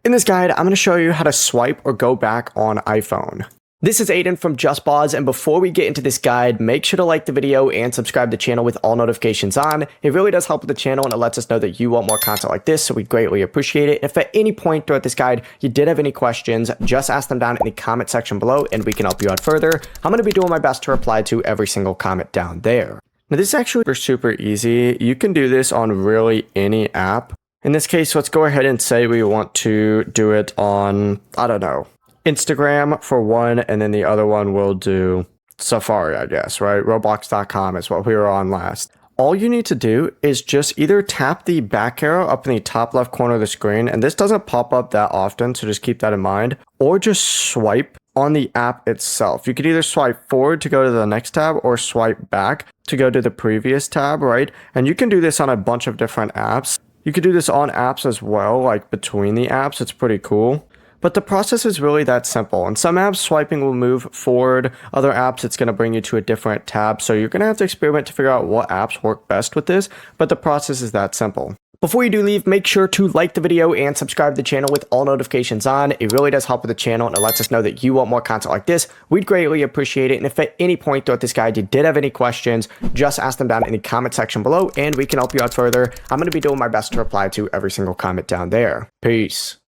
In this guide, I'm going to show you how to swipe or go back on iPhone. This is Aiden from JustPause, and before we get into this guide, make sure to like the video and subscribe to the channel with all notifications on. It really does help with the channel and it lets us know that you want more content like this, so we greatly appreciate it. If at any point throughout this guide you did have any questions, just ask them down in the comment section below and we can help you out further. I'm going to be doing my best to reply to every single comment down there. Now this is actually super easy. You can do this on really any app. In this case, let's go ahead and say we want to do it on, I don't know, Instagram for one, and then the other one we'll do Safari, I guess, right? Roblox.com is what we were on last. All you need to do is just either tap the back arrow up in the top left corner of the screen, and this doesn't pop up that often, so just keep that in mind, or just swipe on the app itself. You could either swipe forward to go to the next tab or swipe back to go to the previous tab, right? And you can do this on a bunch of different apps. You could do this on apps as well, like between the apps. It's pretty cool. But the process is really that simple. In some apps, swiping will move forward. Other apps, it's going to bring you to a different tab. So you're going to have to experiment to figure out what apps work best with this. But the process is that simple. Before you do leave, make sure to like the video and subscribe to the channel with all notifications on. It really does help with the channel and it lets us know that you want more content like this. We'd greatly appreciate it. And if at any point throughout this guide you did have any questions, just ask them down in the comment section below and we can help you out further. I'm going to be doing my best to reply to every single comment down there. Peace.